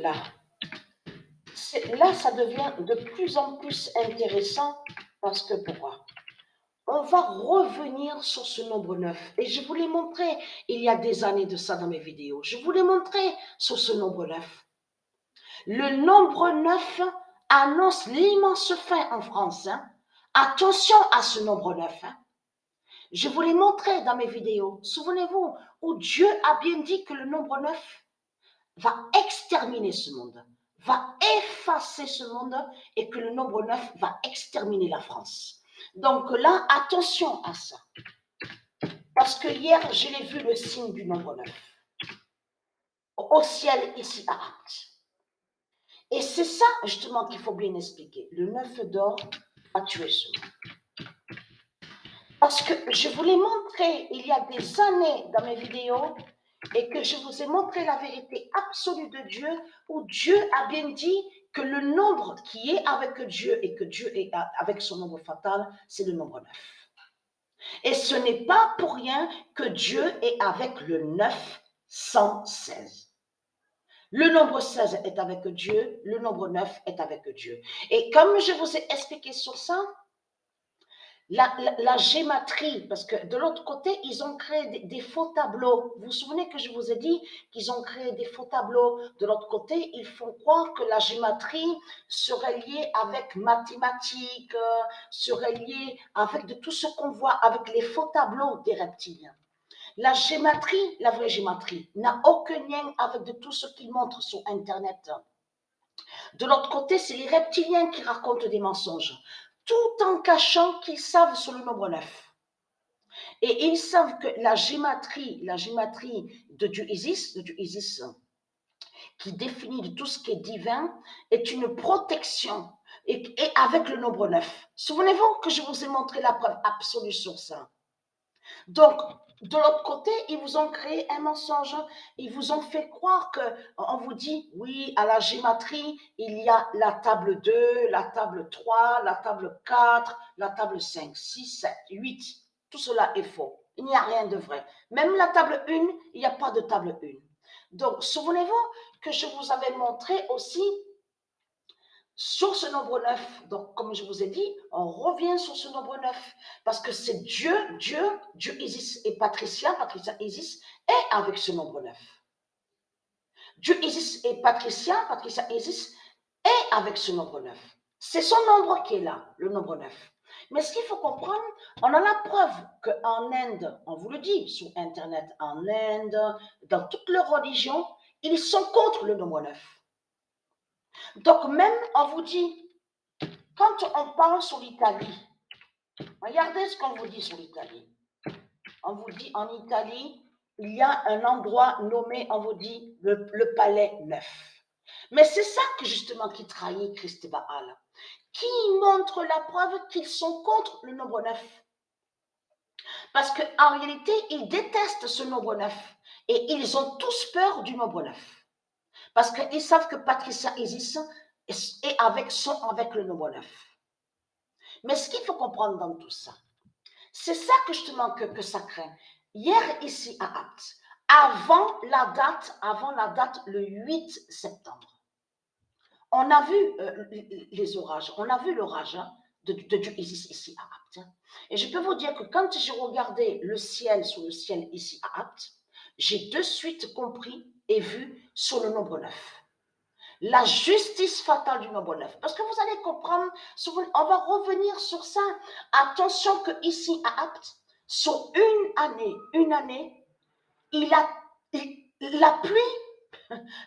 là. Là, ça devient de plus en plus intéressant parce que pourquoi? On va revenir sur ce nombre 9. Et je vous l'ai montré il y a des années de ça dans mes vidéos. Je vous l'ai montré sur ce nombre 9. Le nombre 9 annonce l'immense fin en France. Hein. Attention à ce nombre 9. Hein. Je vous l'ai montré dans mes vidéos. Souvenez-vous, où Dieu a bien dit que le nombre 9 va exterminer ce monde, va effacer ce monde et que le nombre 9 va exterminer la France. Donc là, attention à ça. Parce que hier, je l'ai vu le signe du nombre 9 au ciel ici à Actes. Et c'est ça justement qu'il faut bien expliquer. Le 9 d'or a tué ce monde. Parce que je vous l'ai montré il y a des années dans mes vidéos et que je vous ai montré la vérité absolue de Dieu, où Dieu a bien dit que le nombre qui est avec Dieu et que Dieu est avec son nombre fatal, c'est le nombre 9. Et ce n'est pas pour rien que Dieu est avec le 916. Le nombre 16 est avec Dieu, le nombre 9 est avec Dieu. Et comme je vous ai expliqué sur ça, la gématrie, parce que de l'autre côté, ils ont créé des faux tableaux. Vous vous souvenez que je vous ai dit qu'ils ont créé des faux tableaux. De l'autre côté, ils font croire que la gématrie serait liée avec mathématiques, serait liée avec de tout ce qu'on voit, avec les faux tableaux des reptiliens. La gématrie, la vraie gématrie, n'a aucun lien avec de tout ce qu'ils montrent sur Internet. De l'autre côté, c'est les reptiliens qui racontent des mensonges, tout en cachant qu'ils savent sur le nombre 9. Et ils savent que la gématrie de Dieu Isis, qui définit de tout ce qui est divin, est une protection, et avec le nombre 9. Souvenez-vous que je vous ai montré la preuve absolue sur ça. Donc, de l'autre côté, ils vous ont créé un mensonge. Ils vous ont fait croire qu'on vous dit, oui, à la gématrie, il y a la table 2, la table 3, la table 4, la table 5, 6, 7, 8. Tout cela est faux. Il n'y a rien de vrai. Même la table 1, il n'y a pas de table 1. Donc, souvenez-vous que je vous avais montré aussi sur ce nombre 9, donc comme je vous ai dit, on revient sur ce nombre 9, parce que c'est Dieu Isis et Patricia Isis est avec ce nombre 9. Dieu Isis et Patricia Isis est avec ce nombre 9. C'est son nombre qui est là, le nombre 9. Mais ce qu'il faut comprendre, on a la preuve qu'en Inde, on vous le dit sur Internet, en Inde, dans toutes leurs religions, ils sont contre le nombre 9. Donc même, on vous dit, quand on parle sur l'Italie, regardez ce qu'on vous dit sur l'Italie. On vous dit en Italie, il y a un endroit nommé, on vous dit, le palais 9. Mais c'est ça que justement qui trahit Christ Baal, qui montre la preuve qu'ils sont contre le nombre 9. Parce qu'en réalité, ils détestent ce nombre 9. Et ils ont tous peur du nombre 9. Parce qu'ils savent que Patricia Isis est avec le nombre 9. Mais ce qu'il faut comprendre dans tout ça, c'est ça que justement que ça craint. Hier, ici à Actes, avant la date, le 8 septembre, on a vu les orages, on a vu l'orage de Dieu ici à Actes. Et je peux vous dire que quand j'ai regardé le ciel sur le ciel ici à Actes, j'ai de suite compris et vu sur le nombre 9. La justice fatale du nombre 9. Parce que vous allez comprendre, on va revenir sur ça. Attention que ici à Actes, sur une année, la pluie,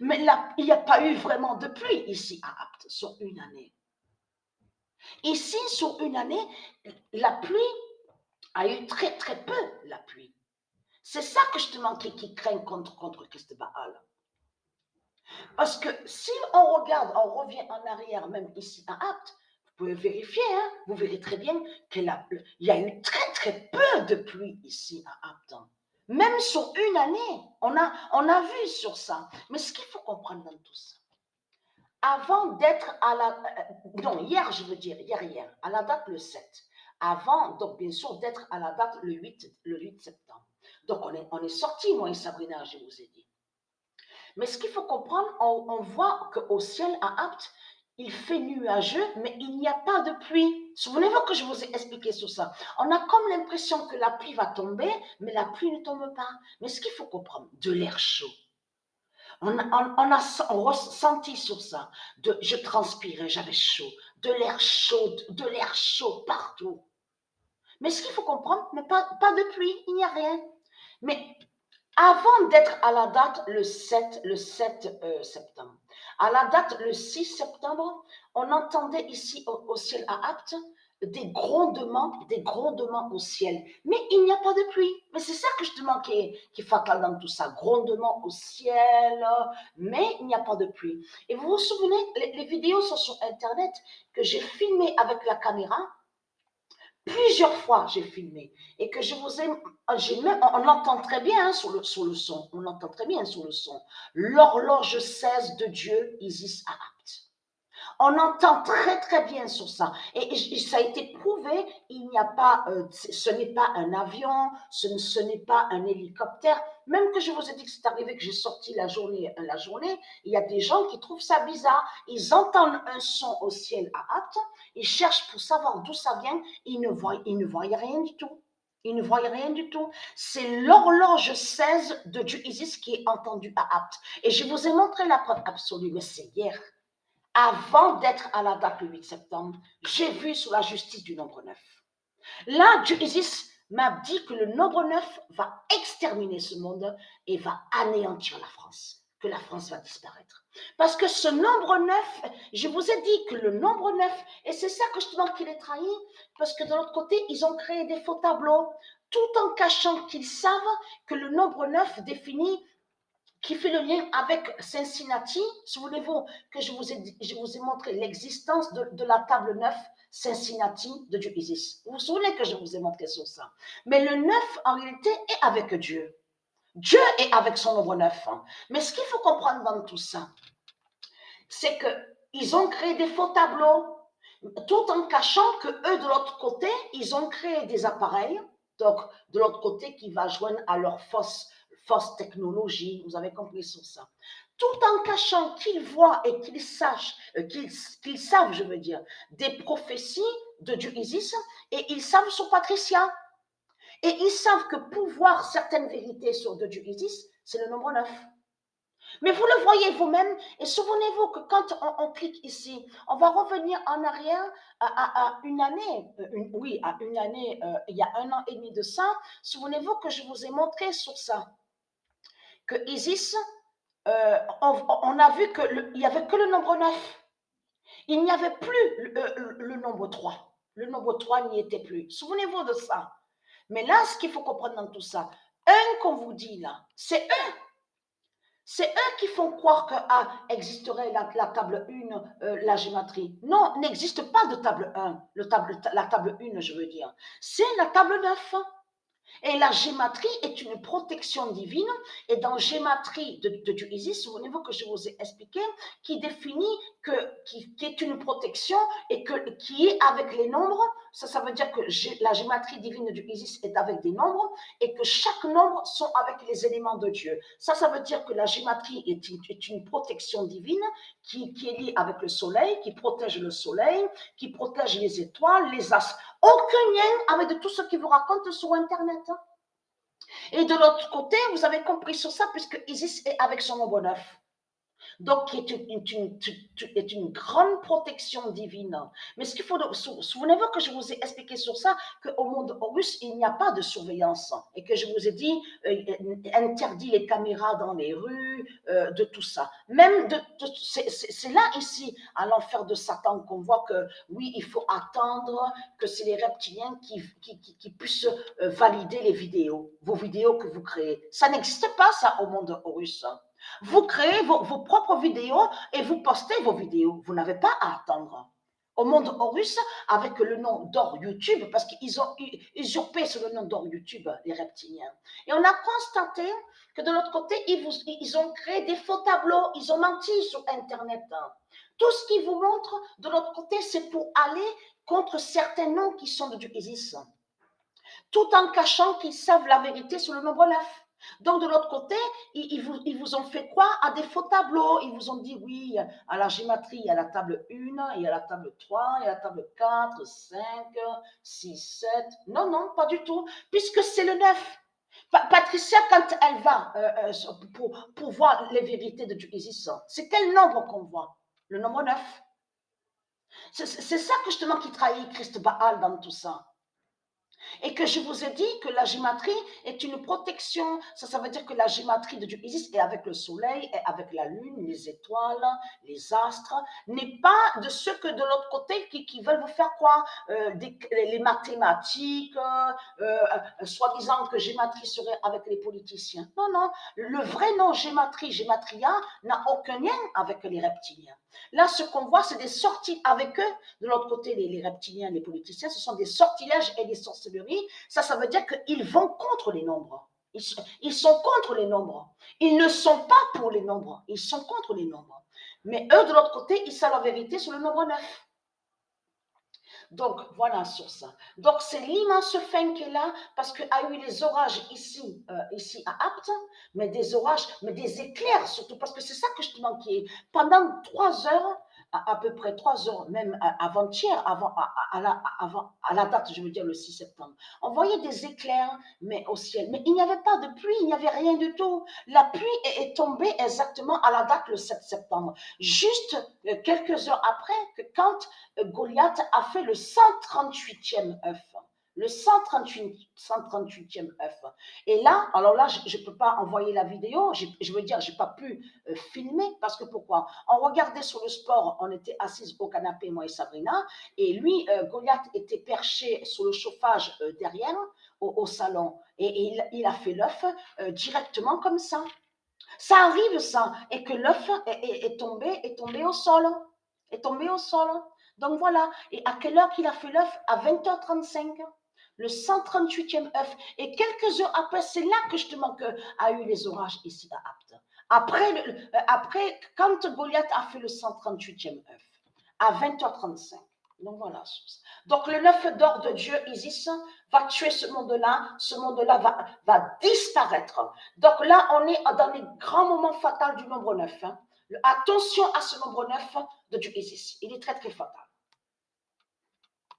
mais il n'y a pas eu vraiment de pluie ici à Actes, sur une année. Ici, sur une année, la pluie a eu très très peu, la pluie. C'est ça que justement qui craint contre Christ Baal. Parce que si on regarde, on revient en arrière, même ici à Actes, vous pouvez vérifier, hein, vous verrez très bien qu'il y a eu très très peu de pluie ici à Actes. Même sur une année, on a vu sur ça. Mais ce qu'il faut comprendre dans tout ça, avant d'être hier je veux dire, hier, à la date le 7, avant, donc bien sûr, d'être à la date le 8 septembre. Donc on est sorti, moi et Sabrina, je vous ai dit. Mais ce qu'il faut comprendre, on voit qu'au ciel à Apt, il fait nuageux, mais il n'y a pas de pluie. Souvenez-vous que je vous ai expliqué sur ça. On a comme l'impression que la pluie va tomber, mais la pluie ne tombe pas. Mais ce qu'il faut comprendre, de l'air chaud. On ressenti sur ça. Je transpirais, j'avais chaud. De l'air chaud partout. Mais ce qu'il faut comprendre, mais pas de pluie, il n'y a rien. Mais avant d'être à la date le 7 septembre, à la date le 6 septembre, on entendait ici au ciel à Apt des grondements au ciel. Mais il n'y a pas de pluie. Mais c'est ça que je demande qui est fatal dans tout ça. Grondements au ciel, mais il n'y a pas de pluie. Et vous vous souvenez, les vidéos sont sur Internet que j'ai filmées avec la caméra. Plusieurs fois, j'ai filmé et que je vous ai, on entend très bien sur le son, on entend très bien sur le son. L'horloge 16 de Dieu, Isis Apt. On entend très très bien sur ça. Et ça a été prouvé, il n'y a pas, ce n'est pas un avion, ce n'est pas un hélicoptère. Même que je vous ai dit que c'est arrivé que j'ai sorti la journée, il y a des gens qui trouvent ça bizarre. Ils entendent un son au ciel à Apt, ils cherchent pour savoir d'où ça vient, ils ne voient rien du tout. Ils ne voient rien du tout. C'est l'horloge 16 de Dieu Isis qui est entendue à Apt. Et je vous ai montré la preuve absolue, mais c'est hier. Avant d'être à la date du 8 septembre, j'ai vu sur la justice du nombre 9. Là, Dieu Isis m'a dit que le nombre 9 va exterminer ce monde et va anéantir la France, que la France va disparaître. Parce que ce nombre 9, je vous ai dit que le nombre 9, et c'est ça que je demande qu'il est trahi, parce que de l'autre côté, ils ont créé des faux tableaux, tout en cachant qu'ils savent que le nombre 9 définit qui fait le lien avec Cincinnati. Souvenez-vous que je vous ai montré l'existence de la table 9 Cincinnati de Dieu Isis. Vous vous souvenez que je vous ai montré sur ça. Mais le 9, en réalité, est avec Dieu. Dieu est avec son nombre 9. Mais ce qu'il faut comprendre dans tout ça, c'est qu'ils ont créé des faux tableaux, tout en cachant que eux, de l'autre côté, ils ont créé des appareils, donc de l'autre côté, qui va joindre à leur fausse technologie, vous avez compris sur ça. Tout en cachant qu'ils voient et qu'ils savent, je veux dire, des prophéties de Dieu Isis, et ils savent sur Patricia. Et ils savent que pour voir certaines vérités sur de Dieu Isis, c'est le nombre 9. Mais vous le voyez vous-même, et souvenez-vous que quand on clique ici, on va revenir en arrière à une année, à une année, il y a 1 an et demi de ça. Souvenez-vous que je vous ai montré sur ça, que Isis, on a vu qu'il n'y avait que le nombre 9. Il n'y avait plus le nombre 3. Le nombre 3 n'y était plus. Souvenez-vous de ça. Mais là, ce qu'il faut comprendre dans tout ça, qu'on vous dit là, c'est eux. C'est eux qui font croire que existerait la table 1, la gématrie. Non, n'existe pas de table 1, la table 1, je veux dire. C'est la table 9. Et la gématrie est une protection divine. Et dans gématrie de Dieu Isis, souvenez-vous que je vous ai expliqué, qui définit qui est une protection et qui est avec les nombres. Ça veut dire que la gématrie divine de Dieu Isis est avec des nombres et que chaque nombre sont avec les éléments de Dieu. Ça veut dire que la gématrie est une protection divine qui est liée avec le soleil, qui protège le soleil, qui protège les étoiles, les astres. Aucun lien avec de tout ce qui vous raconte sur Internet. Et de l'autre côté, vous avez compris sur ça, puisque Isis est avec son nombre 9. Donc, qui est une grande protection divine. Mais ce qu'il faut, souvenez-vous que je vous ai expliqué sur ça, qu'au monde Horus, il n'y a pas de surveillance. Et que je vous ai dit, interdit les caméras dans les rues, de tout ça. Même, c'est là, ici, à l'enfer de Satan, qu'on voit que, oui, il faut attendre que c'est les reptiliens qui puissent valider les vidéos, vos vidéos que vous créez. Ça n'existe pas, ça, au monde Horus. Vous créez vos propres vidéos et vous postez vos vidéos. Vous n'avez pas à attendre. Au monde Horus, avec le nom d'or YouTube, parce qu'ils ont usurpé sur le nom d'or YouTube, les reptiliens. Et on a constaté que de l'autre côté, ils ont créé des faux tableaux, ils ont menti sur Internet. Tout ce qu'ils vous montrent de l'autre côté, c'est pour aller contre certains noms qui sont de Dieu Isis, tout en cachant qu'ils savent la vérité sur le nombre 9. Donc, de l'autre côté, ils vous ont fait croire à des faux tableaux. Ils vous ont dit, oui, à la gématrie, il y a la table 1, il y a la table 3, il y a la table 4, 5, 6, 7. Non, non, pas du tout, puisque c'est le 9. Patricia, quand elle va pour voir les vérités de Dieu Isis, c'est quel nombre qu'on voit? Le nombre 9. C'est ça justement qui trahit Christ Baal dans tout ça. Et que je vous ai dit que la gématrie est une protection. Ça veut dire que la gématrie de Dieu Isis est avec le soleil, est avec la lune, les étoiles, les astres, n'est pas de ceux que de l'autre côté qui veulent vous faire croire les mathématiques, soi-disant que gématrie serait avec les politiciens. Non, non, le vrai nom gématrie, gématria, n'a aucun lien avec les reptiliens. Là, ce qu'on voit, c'est des sorties avec eux. De l'autre côté, les reptiliens, les politiciens, ce sont des sortilèges et des sorcelleries. Ça veut dire qu'ils vont contre les nombres. Ils sont contre les nombres. Ils ne sont pas pour les nombres. Ils sont contre les nombres. Mais eux, de l'autre côté, ils savent la vérité sur le nombre 9. Donc, voilà sur ça. Donc, c'est l'immense fin qui est là, parce qu'il y a eu les orages ici, ici à Apt, mais des orages, mais des éclairs surtout, parce que c'est ça que je te manquais. Pendant 3 heures, à peu près 3 heures, même avant-hier, à la date, je veux dire le 6 septembre, on voyait des éclairs, mais au ciel. Mais il n'y avait pas de pluie, il n'y avait rien du tout. La pluie est tombée exactement à la date le 7 septembre, juste quelques heures après, que quand Goliath a fait le 138e œuf. Le 138e œuf. Et là, alors là, je ne peux pas envoyer la vidéo, je veux dire, je n'ai pas pu filmer, parce que pourquoi? On regardait sur le sport, on était assises au canapé, moi et Sabrina, et lui, Goliath était perché sur le chauffage derrière, au salon, et il a fait l'œuf directement comme ça. Ça arrive ça, et que l'œuf est tombé au sol, est tombé au sol. Donc voilà, et à quelle heure qu'il a fait l'œuf? À 20h35, le 138e œuf. Et quelques heures après, c'est là que justement a eu les orages ici à Apt. Après, quand Goliath a fait le 138e œuf, à 20h35. Donc voilà. Donc le 9 d'or de Dieu, Isis, va tuer ce monde-là va disparaître. Donc là, on est dans les grands moments fatals du nombre 9. Attention à ce nombre 9 de Dieu Isis. Il est très très fatal.